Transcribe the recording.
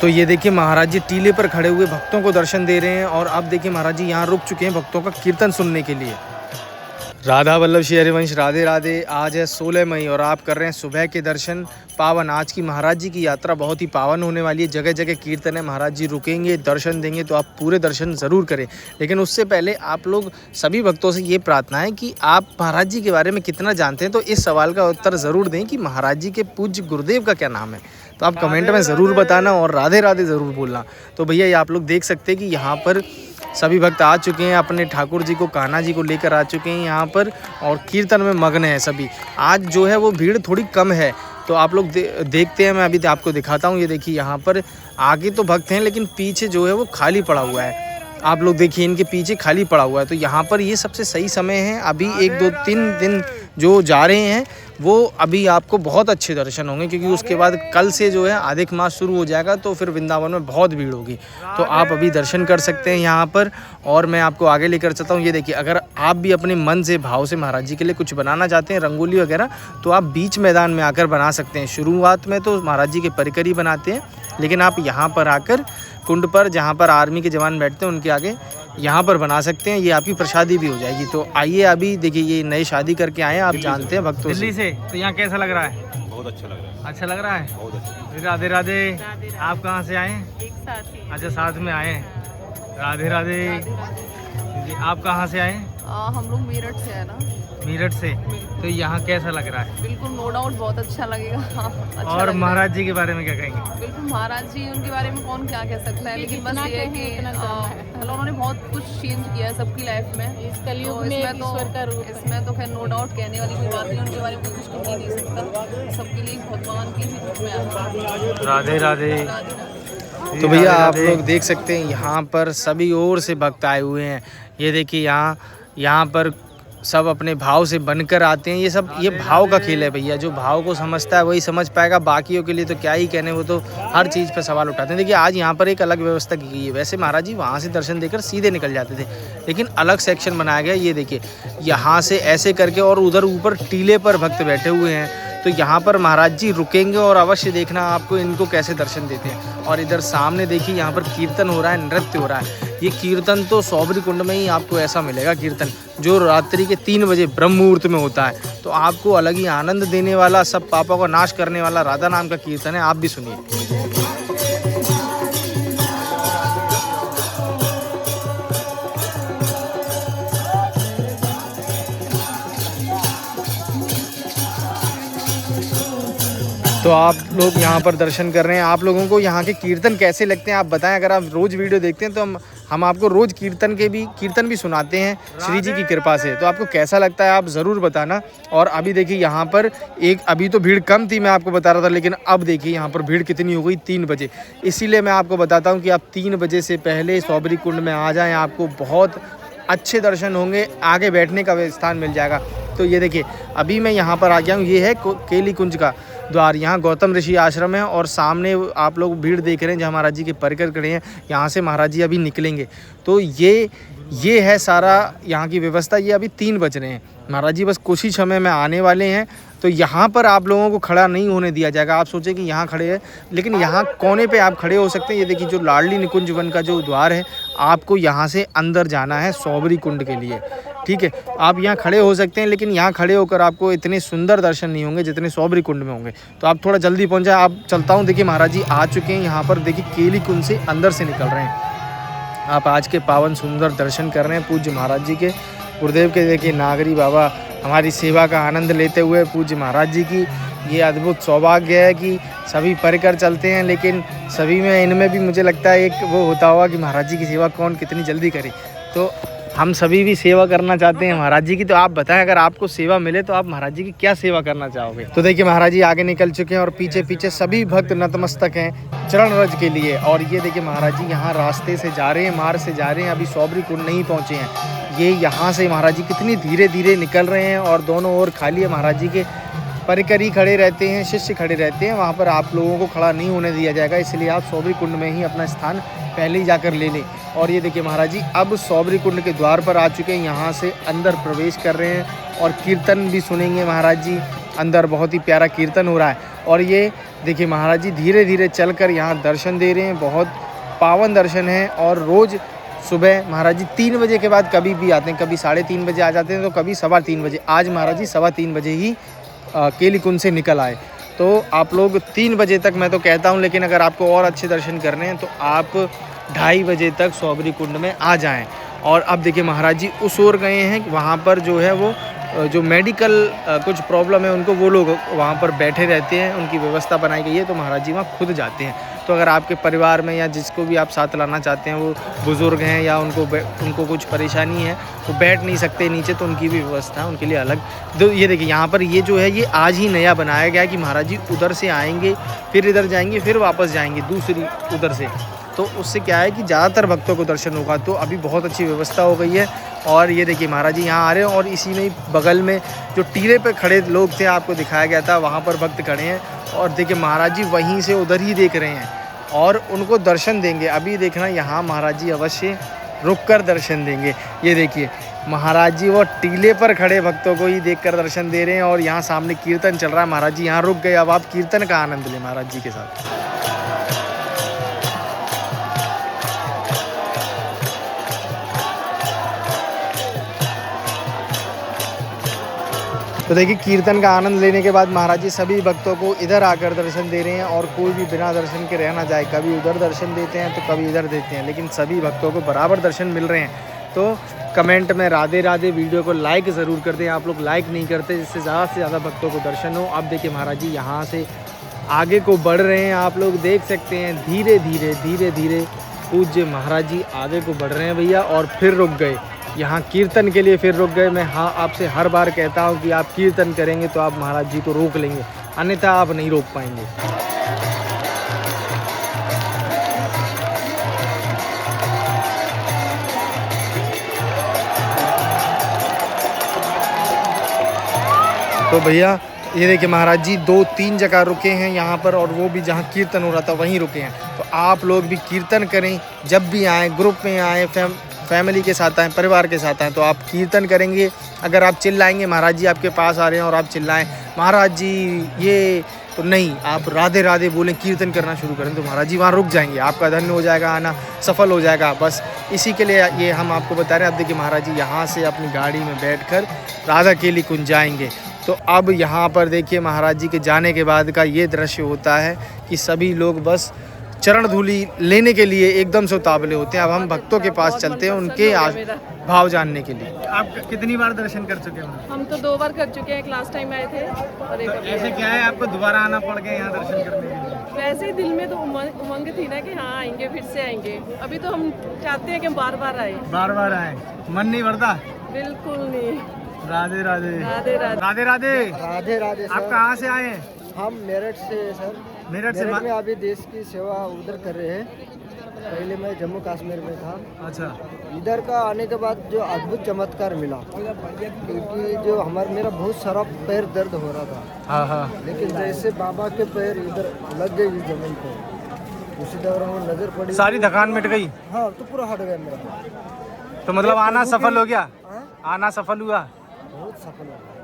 तो ये देखिए महाराज जी टीले पर खड़े हुए भक्तों को दर्शन दे रहे हैं और अब देखिए महाराज जी यहाँ रुक चुके हैं भक्तों का कीर्तन सुनने के लिए। राधा वल्लभ श्री हरिवंश राधे राधे। आज है 16 मई और आप कर रहे हैं सुबह के दर्शन पावन। आज की महाराज जी की यात्रा बहुत ही पावन होने वाली है। जगह जगह कीर्तन है, महाराज जी रुकेंगे, दर्शन देंगे, तो आप पूरे दर्शन ज़रूर करें। लेकिन उससे पहले आप लोग सभी भक्तों से ये प्रार्थना है कि आप महाराज जी के बारे में कितना जानते हैं, तो इस सवाल का उत्तर ज़रूर दें कि महाराज जी के पूज्य गुरुदेव का क्या नाम है। तो आप कमेंट में ज़रूर बताना और राधे राधे ज़रूर बोलना। तो भैया ये आप लोग देख सकते हैं कि यहाँ पर सभी भक्त आ चुके हैं, अपने ठाकुर जी को, कान्हा जी को लेकर आ चुके हैं यहाँ पर और कीर्तन में मग्न है सभी। आज जो है वो भीड़ थोड़ी कम है, तो आप लोग देखते हैं। मैं अभी आपको दिखाता हूँ। ये देखिए यहाँ पर आगे तो भक्त हैं लेकिन पीछे जो है वो खाली पड़ा हुआ है। आप लोग देखिए इनके पीछे खाली पड़ा हुआ है। तो यहाँ पर ये सबसे सही समय है। अभी 1 2 3 दिन जो जा रहे हैं वो अभी आपको बहुत अच्छे दर्शन होंगे, क्योंकि उसके बाद कल से जो है अधिक मास शुरू हो जाएगा, तो फिर वृंदावन में बहुत भीड़ होगी। तो आप अभी दर्शन कर सकते हैं यहाँ पर और मैं आपको आगे लेकर चलता हूँ। ये देखिए, अगर आप भी अपने मन से भाव से महाराज जी के लिए कुछ बनाना चाहते हैं, रंगोली वगैरह, तो आप बीच मैदान में आकर बना सकते हैं। शुरुआत में तो महाराज जी के परिकर ही बनाते हैं, लेकिन आप यहाँ पर आकर कुंड पर, जहाँ पर आर्मी के जवान बैठते हैं उनके आगे, यहाँ पर बना सकते हैं। ये आपकी प्रसादी भी हो जाएगी। तो आइए, अभी देखिए ये नए शादी करके आए हैं, आप जानते हैं भक्तों दिल्ली से। तो यहाँ कैसा लग रहा है? बहुत अच्छा लग रहा है। अच्छा लग रहा है, बहुत अच्छा। राधे राधे। आप कहाँ से आए हैं? एक साथ ही। अच्छा, साथ में आए हैं। राधे राधे जी। आप कहाँ से आए हैं? हम लोग मेरठ से है ना। मेरठ से। तो यहाँ कैसा लग रहा है? बिल्कुल, नो डाउट बहुत अच्छा लगेगा। अच्छा और लग महाराज जी के बारे में क्या कहेंगे? रहा है। बिल्कुल, महाराज जी उनके बारे में कौन क्या कह सकता है, लेकिन बस ये है कि मतलब उन्होंने बहुत कुछ चेंज किया है सबकी लाइफ में। इस कलयुग में इसमें तो खैर नो डाउट कहने वाली कोई बात नहीं, उनके बारे में कुछ कह नहीं सकता। सबके लिए भगवान के ही रूप में आता। राधे राधे। तो भैया आप लोग देख सकते हैं यहाँ पर सभी ओर से भक्त आए हुए हैं। ये देखिए यहाँ पर सब अपने भाव से बनकर आते हैं। ये भाव का खेल है भैया। जो भाव को समझता है वही समझ पाएगा, बाकियों के लिए तो क्या ही कहने, वो तो हर चीज़ पर सवाल उठाते हैं। देखिए आज यहाँ पर एक अलग व्यवस्था की गई है। वैसे महाराज जी वहाँ से दर्शन देकर सीधे निकल जाते थे, लेकिन अलग सेक्शन बनाया गया। ये देखिए यहाँ से ऐसे करके, और उधर ऊपर टीले पर भक्त बैठे हुए हैं। तो यहाँ पर महाराज जी रुकेंगे और अवश्य देखना आपको इनको कैसे दर्शन देते हैं। और इधर सामने देखिए यहाँ पर कीर्तन हो रहा है, नृत्य हो रहा है। ये कीर्तन तो सौबरी कुंड में ही आपको ऐसा मिलेगा कीर्तन, जो रात्रि के 3 बजे ब्रह्म मुहूर्त में होता है। तो आपको अलग ही आनंद देने वाला, सब पापों का नाश करने वाला राधा नाम का कीर्तन है। आप भी सुनिए। तो आप लोग यहाँ पर दर्शन कर रहे हैं। आप लोगों को यहाँ के कीर्तन कैसे लगते हैं आप बताएं। अगर आप रोज़ वीडियो देखते हैं तो हम आपको रोज़ कीर्तन भी सुनाते हैं श्री जी की कृपा से। तो आपको कैसा लगता है आप ज़रूर बताना। और अभी देखिए यहाँ पर अभी तो भीड़ कम थी, मैं आपको बता रहा था, लेकिन अब देखिए यहाँ पर भीड़ कितनी हो गई, 3 बजे। इसीलिए मैं आपको बताता हूँ कि आप 3 बजे से पहले सौबरी कुंड में आ जाएँ, आपको बहुत अच्छे दर्शन होंगे, आगे बैठने का स्थान मिल जाएगा। तो ये देखिए अभी मैं यहाँ पर आ गया हूँ। ये है केली कुंज का द्वार। यहाँ गौतम ऋषि आश्रम है और सामने आप लोग भीड़ देख रहे हैं जहाँ महाराज जी के परिकर खड़े हैं। यहाँ से महाराज जी अभी निकलेंगे। तो ये है सारा यहाँ की व्यवस्था। ये अभी 3 बज रहे हैं, महाराज जी बस कुछ ही समय में आने वाले हैं। तो यहाँ पर आप लोगों को खड़ा नहीं होने दिया जाएगा। आप सोचें कि यहाँ खड़े हैं, लेकिन यहाँ कोने पे आप खड़े हो सकते हैं। ये देखिए जो लाडली निकुंज वन का जो द्वार है, आपको यहाँ से अंदर जाना है सौबरी कुंड के लिए, ठीक है। आप यहाँ खड़े हो सकते हैं, लेकिन यहाँ खड़े होकर आपको इतने सुंदर दर्शन नहीं होंगे जितने सौबरी कुंड में होंगे। तो आप थोड़ा जल्दी पहुँच जाए। आप चलता हूँ, देखिए महाराज जी आ चुके हैं यहाँ पर। देखिए केली कुंज से अंदर से निकल रहे हैं। आप आज के पावन सुंदर दर्शन कर रहे हैं पूज्य महाराज जी के, गुरुदेव के। देखिए नागरी बाबा हमारी सेवा का आनंद लेते हुए पूज्य महाराज जी की ये अद्भुत सौभाग्य है कि सभी परिकर चलते हैं, लेकिन सभी में इनमें भी मुझे लगता है एक वो होता होगा कि महाराज जी की सेवा कौन कितनी जल्दी करे। तो हम सभी भी सेवा करना चाहते हैं महाराज जी की। तो आप बताएं, अगर आपको सेवा मिले तो आप महाराज जी की क्या सेवा करना चाहोगे। तो देखिए महाराज जी आगे निकल चुके हैं और पीछे पीछे सभी भक्त नतमस्तक हैं चरण रज के लिए। और ये देखिए महाराज जी यहाँ रास्ते से जा रहे हैं, मार्ग से जा रहे हैं, अभी सौबरी कुंड नहीं पहुँचे हैं। ये यहाँ से महाराज जी कितनी धीरे धीरे निकल रहे हैं और दोनों ओर खाली है। महाराज जी के परिकर ही खड़े रहते हैं, शिष्य खड़े रहते हैं। वहाँ पर आप लोगों को खड़ा नहीं होने दिया जाएगा, इसलिए आप सौबरी कुंड में ही अपना स्थान पहले ही जाकर ले लें। और ये देखिए महाराज जी अब सौबरी कुंड के द्वार पर आ चुके हैं। यहाँ से अंदर प्रवेश कर रहे हैं और कीर्तन भी सुनेंगे महाराज जी। अंदर बहुत ही प्यारा कीर्तन हो रहा है। और ये देखिए महाराज जी धीरे धीरे चलकर यहाँ दर्शन दे रहे हैं। बहुत पावन दर्शन है। और रोज़ सुबह महाराज जी 3 बजे के बाद कभी भी आते हैं, कभी 3:30 बजे आ जाते हैं तो कभी 3:15 बजे। आज महाराज जी 3:15 बजे ही केली कुंज से निकल आए। तो आप लोग 3 बजे तक मैं तो कहता हूँ, लेकिन अगर आपको और अच्छे दर्शन करने हैं तो आप 2:30 बजे तक सौबरी कुंड में आ जाएं। और अब देखिए महाराज जी उस ओर गए हैं, वहाँ पर जो है वो जो मेडिकल कुछ प्रॉब्लम है उनको, वो लोग वहाँ पर बैठे रहते हैं, उनकी व्यवस्था बनाई गई है, तो महाराज जी वहाँ खुद जाते हैं। तो अगर आपके परिवार में या जिसको भी आप साथ लाना चाहते हैं वो बुज़ुर्ग हैं या उनको कुछ परेशानी है, वो बैठ नहीं सकते नीचे, तो उनकी भी व्यवस्था है उनके लिए अलग। तो ये देखिए यहाँ पर ये जो है ये आज ही नया बनाया गया है कि महाराज जी उधर से आएंगे, फिर इधर जाएंगे, फिर वापस जाएंगे दूसरी उधर से। तो उससे क्या है कि ज़्यादातर भक्तों को दर्शन होगा। तो अभी बहुत अच्छी व्यवस्था हो गई है। और ये देखिए महाराज जी यहाँ आ रहे हैं और इसी में बगल में जो टीले पे खड़े लोग थे आपको दिखाया गया था, वहाँ पर भक्त खड़े हैं। और देखिए महाराज जी वहीं से उधर ही देख रहे हैं और उनको दर्शन देंगे। अभी देखना यहाँ महाराज जी अवश्य रुक कर दर्शन देंगे। ये देखिए महाराज जी वो टीले पर खड़े भक्तों को ही देखकर दर्शन दे रहे हैं। और यहाँ सामने कीर्तन चल रहा है, महाराज जी यहाँ रुक गए। अब आप कीर्तन का आनंद लें महाराज जी के साथ। तो देखिए कीर्तन का आनंद लेने के बाद महाराज जी सभी भक्तों को इधर आकर दर्शन दे रहे हैं। और कोई भी बिना दर्शन के रह ना जाए, कभी उधर दर्शन देते हैं तो कभी इधर देते हैं, लेकिन सभी भक्तों को बराबर दर्शन मिल रहे हैं। तो कमेंट में राधे राधे वीडियो को लाइक ज़रूर कर दें। आप लोग लाइक नहीं करते, जिससे ज़्यादा से ज़्यादा भक्तों को दर्शन हो। अब देखिए महाराज जी यहाँ से आगे को बढ़ रहे हैं, आप लोग देख सकते हैं। धीरे धीरे धीरे धीरे पूज्य महाराज जी आगे को बढ़ रहे हैं भैया, और फिर रुक गए यहाँ कीर्तन के लिए, फिर रुक गए। मैं हाँ आपसे हर बार कहता हूँ कि आप कीर्तन करेंगे तो आप महाराज जी को रोक लेंगे, अन्यथा आप नहीं रोक पाएंगे। तो भैया ये देखिए महाराज जी 2-3 जगह रुके हैं यहाँ पर, और वो भी जहाँ कीर्तन हो रहा था वहीं रुके हैं। तो आप लोग भी कीर्तन करें, जब भी आएँ, ग्रुप में आएँ, फैमिली के साथ आएँ, परिवार के साथ आएँ, तो आप कीर्तन करेंगे। अगर आप चिल्लाएंगे, महाराज जी आपके पास आ रहे हैं और आप चिल्लाएं महाराज जी ये, तो नहीं, आप राधे राधे बोलें, कीर्तन करना शुरू करें, तो महाराज जी वहाँ रुक जाएंगे, आपका धन्य हो जाएगा, आना सफल हो जाएगा। बस इसी के लिए ये हम आपको बता रहे हैं। अब देखिए महाराज जी यहाँ से अपनी गाड़ी में बैठकर राधा केली कुंज जाएंगे। तो अब यहाँ पर देखिए महाराज जी के जाने के बाद का ये दृश्य होता है कि सभी लोग बस चरण धूलि लेने के लिए एकदम से उतावले होते हैं। अब हम भक्तों के पास चलते हैं उनके भाव जानने के लिए। आप कितनी बार दर्शन कर चुके हैं? हम तो 2 बार कर चुके हैं, एक लास्ट टाइम आए थे और एक ऐसे क्या है आपको दोबारा आना पड़ गया यहाँ दर्शन करने के लिए? वैसे ही दिल में तो उमंग थी ना कि हाँ आएंगे, फिर से आएंगे। अभी तो हम चाहते हैं कि हम बार बार आए। बार बार आए, मन नहीं भरता? बिल्कुल नहीं। राधे राधे राधे राधे राधे राधे राधे राधे आप सर। कहाँ से आए हैं? हम मेरठ से सर। मेरठ से में अभी देश की सेवा उधर कर रहे हैं। पहले मैं जम्मू कश्मीर में था। अच्छा। इधर का आने के बाद जो अद्भुत चमत्कार मिला, क्योंकि जो मेरा बहुत सारा पैर दर्द हो रहा था। हाँ हाँ। लेकिन जैसे बाबा के पैर इधर लग गई जमीन पे, उसी दौरान वो नजर पड़ी, सारी थकान मिट गई? हाँ, तो पूरा हट गया मेरा। तो मतलब आना सफल हो गया? हाँ? आना सफल हुआ? बहुत सफल हुआ।